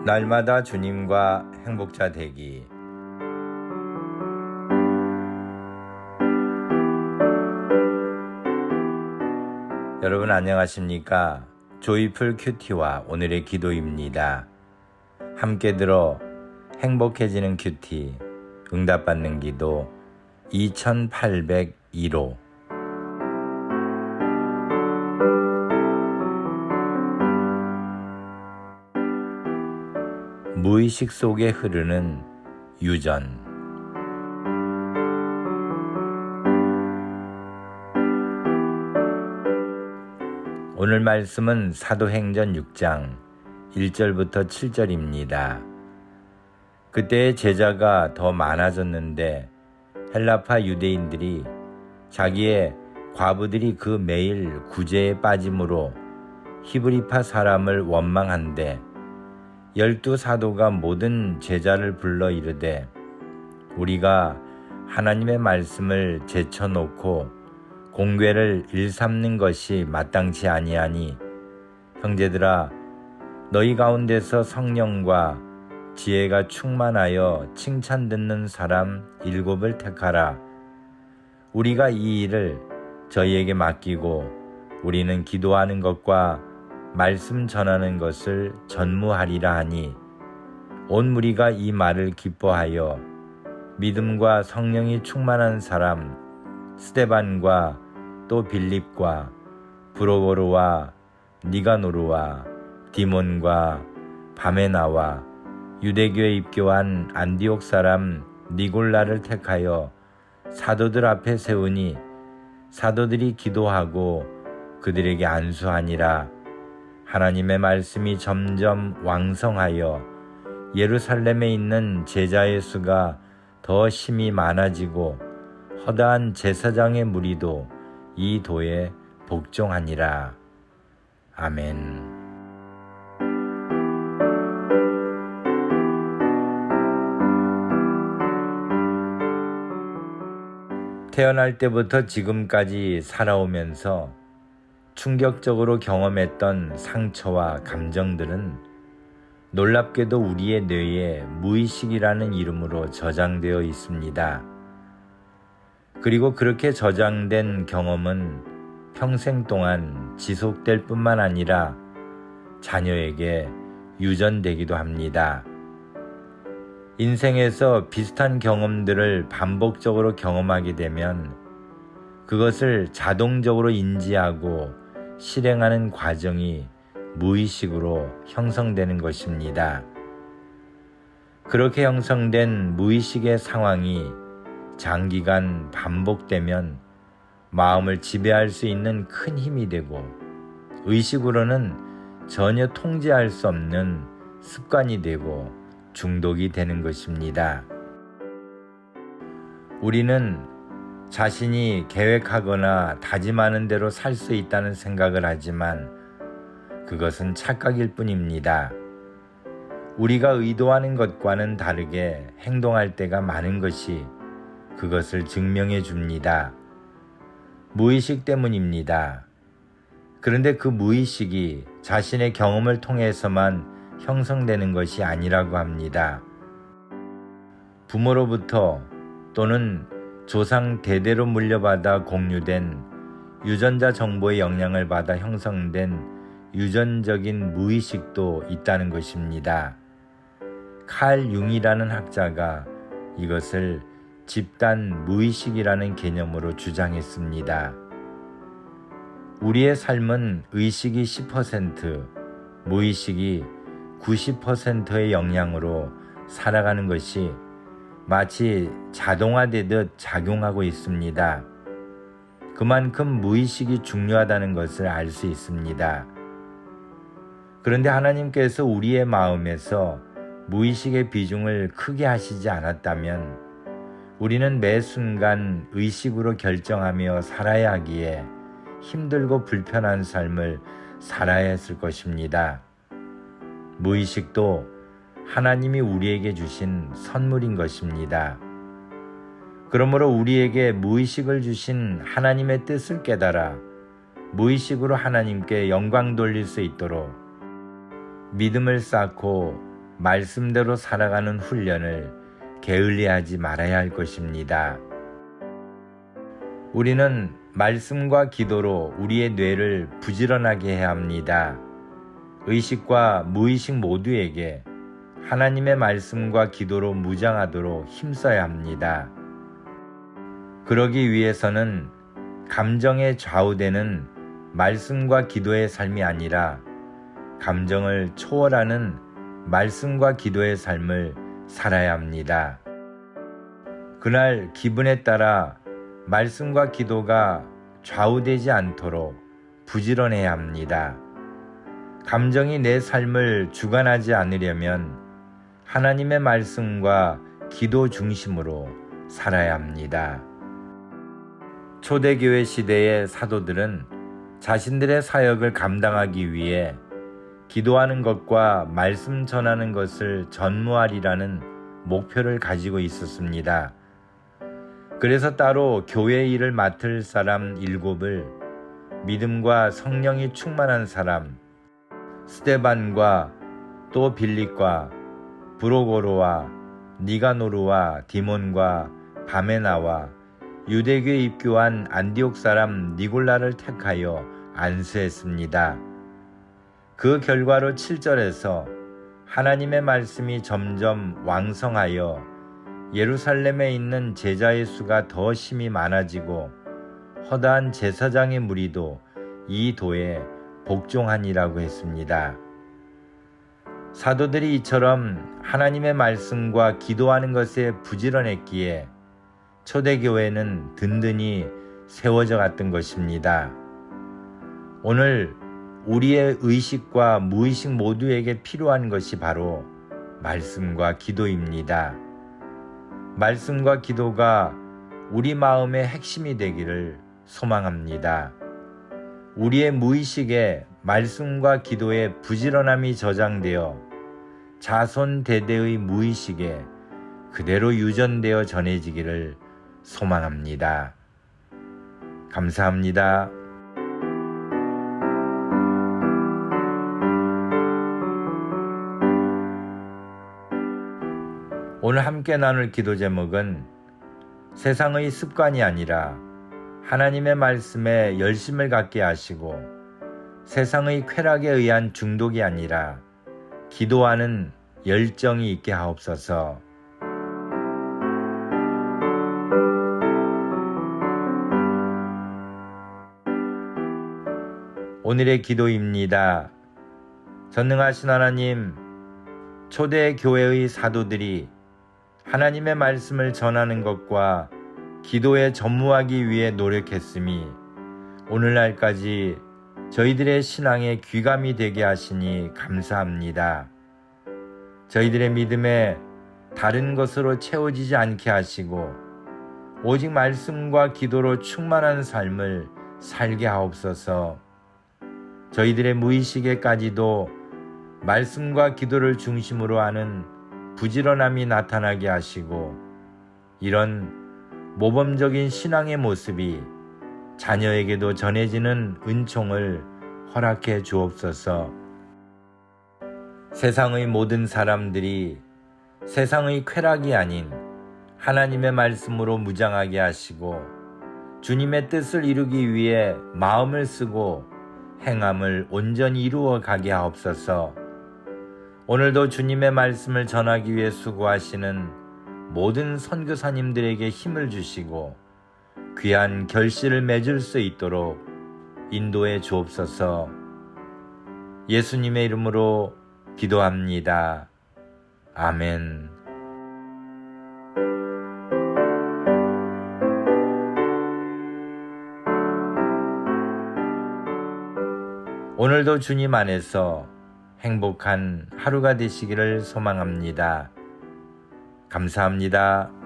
날마다 주님과 행복자 되기. 여러분 안녕하십니까? 조이풀 큐티와 오늘의 기도입니다. 함께 들어 행복해지는 큐티 응답받는 기도 2801호. 무의식 속에 흐르는 유전. 오늘 말씀은 사도행전 6장 1절부터 7절입니다. 그때의 제자가 더 많아졌는데 헬라파 유대인들이 자기의 과부들이 그 매일 구제에 빠짐으로 히브리파 사람을 원망한데 12 사도가 모든 제자를 불러 이르되 우리가 하나님의 말씀을 제쳐놓고 공궤를 일삼는 것이 마땅치 아니하니 형제들아 너희 가운데서 성령과 지혜가 충만하여 칭찬 듣는 사람 7을 택하라. 우리가 이 일을 저희에게 맡기고 우리는 기도하는 것과 말씀 전하는 것을 전무하리라 하니 온 무리가 이 말을 기뻐하여 믿음과 성령이 충만한 사람 스데반과 또 빌립과 브로고르와 니가노르와 디몬과 바메나와 유대교에 입교한 안디옥 사람 니골라를 택하여 사도들 앞에 세우니 사도들이 기도하고 그들에게 안수하니라. 하나님의 말씀이 점점 왕성하여 예루살렘에 있는 제자의 수가 더 심히 많아지고 허다한 제사장의 무리도 이 도에 복종하니라. 아멘. 태어날 때부터 지금까지 살아오면서 충격적으로 경험했던 상처와 감정들은 놀랍게도 우리의 뇌에 무의식이라는 이름으로 저장되어 있습니다. 그리고 그렇게 저장된 경험은 평생 동안 지속될 뿐만 아니라 자녀에게 유전되기도 합니다. 인생에서 비슷한 경험들을 반복적으로 경험하게 되면 그것을 자동적으로 인지하고 실행하는 과정이 무의식으로 형성되는 것입니다. 그렇게 형성된 무의식의 상황이 장기간 반복되면 마음을 지배할 수 있는 큰 힘이 되고 의식으로는 전혀 통제할 수 없는 습관이 되고 중독이 되는 것입니다. 우리는 자신이 계획하거나 다짐하는 대로 살 수 있다는 생각을 하지만 그것은 착각일 뿐입니다. 우리가 의도하는 것과는 다르게 행동할 때가 많은 것이 그것을 증명해 줍니다. 무의식 때문입니다. 그런데 그 무의식이 자신의 경험을 통해서만 형성되는 것이 아니라고 합니다. 부모로부터 또는 조상 대대로 물려받아 공유된 유전자 정보의 영향을 받아 형성된 유전적인 무의식도 있다는 것입니다. 칼 융이라는 학자가 이것을 집단 무의식이라는 개념으로 주장했습니다. 우리의 삶은 의식이 10%, 무의식이 90%의 영향으로 살아가는 것이 마치 자동화되듯 작용하고 있습니다. 그만큼 무의식이 중요하다는 것을 알 수 있습니다. 그런데 하나님께서 우리의 마음에서 무의식의 비중을 크게 하시지 않았다면 우리는 매 순간 의식으로 결정하며 살아야 하기에 힘들고 불편한 삶을 살아야 했을 것입니다. 무의식도 하나님이 우리에게 주신 선물인 것입니다. 그러므로 우리에게 무의식을 주신 하나님의 뜻을 깨달아 무의식으로 하나님께 영광 돌릴 수 있도록 믿음을 쌓고 말씀대로 살아가는 훈련을 게을리하지 말아야 할 것입니다. 우리는 말씀과 기도로 우리의 뇌를 부지런하게 해야 합니다. 의식과 무의식 모두에게 하나님의 말씀과 기도로 무장하도록 힘써야 합니다. 그러기 위해서는 감정에 좌우되는 말씀과 기도의 삶이 아니라 감정을 초월하는 말씀과 기도의 삶을 살아야 합니다. 그날 기분에 따라 말씀과 기도가 좌우되지 않도록 부지런해야 합니다. 감정이 내 삶을 주관하지 않으려면 하나님의 말씀과 기도 중심으로 살아야 합니다. 초대교회 시대의 사도들은 자신들의 사역을 감당하기 위해 기도하는 것과 말씀 전하는 것을 전무하리라는 목표를 가지고 있었습니다. 그래서 따로 교회 일을 맡을 사람 7을 믿음과 성령이 충만한 사람 스데반과 또 빌립과 브로고로와 니가노르와 디몬과 바메나와 유대교에 입교한 안디옥 사람 니골라를 택하여 안수했습니다. 그 결과로 7절에서 하나님의 말씀이 점점 왕성하여 예루살렘에 있는 제자의 수가 더 심히 많아지고 허다한 제사장의 무리도 이 도에 복종하니라고 했습니다. 사도들이 이처럼 하나님의 말씀과 기도하는 것에 부지런했기에 초대교회는 든든히 세워져 갔던 것입니다. 오늘 우리의 의식과 무의식 모두에게 필요한 것이 바로 말씀과 기도입니다. 말씀과 기도가 우리 마음의 핵심이 되기를 소망합니다. 우리의 무의식에 말씀과 기도의 부지런함이 저장되어 자손 대대의 무의식에 그대로 유전되어 전해지기를 소망합니다. 감사합니다. 오늘 함께 나눌 기도 제목은 세상의 습관이 아니라 하나님의 말씀에 열심을 갖게 하시고 세상의 쾌락에 의한 중독이 아니라 기도하는 열정이 있게 하옵소서. 오늘의 기도입니다. 전능하신 하나님, 초대 교회의 사도들이 하나님의 말씀을 전하는 것과 기도에 전무하기 위해 노력했음이 오늘날까지 저희들의 신앙에 귀감이 되게 하시니 감사합니다. 저희들의 믿음에 다른 것으로 채워지지 않게 하시고 오직 말씀과 기도로 충만한 삶을 살게 하옵소서. 저희들의 무의식에까지도 말씀과 기도를 중심으로 하는 부지런함이 나타나게 하시고 이런 모범적인 신앙의 모습이 자녀에게도 전해지는 은총을 허락해 주옵소서. 세상의 모든 사람들이 세상의 쾌락이 아닌 하나님의 말씀으로 무장하게 하시고 주님의 뜻을 이루기 위해 마음을 쓰고 행함을 온전히 이루어 가게 하옵소서. 오늘도 주님의 말씀을 전하기 위해 수고하시는 모든 선교사님들에게 힘을 주시고 귀한 결실을 맺을 수 있도록 인도해 주옵소서. 예수님의 이름으로 기도합니다. 아멘. 오늘도 주님 안에서 행복한 하루가 되시기를 소망합니다. 감사합니다.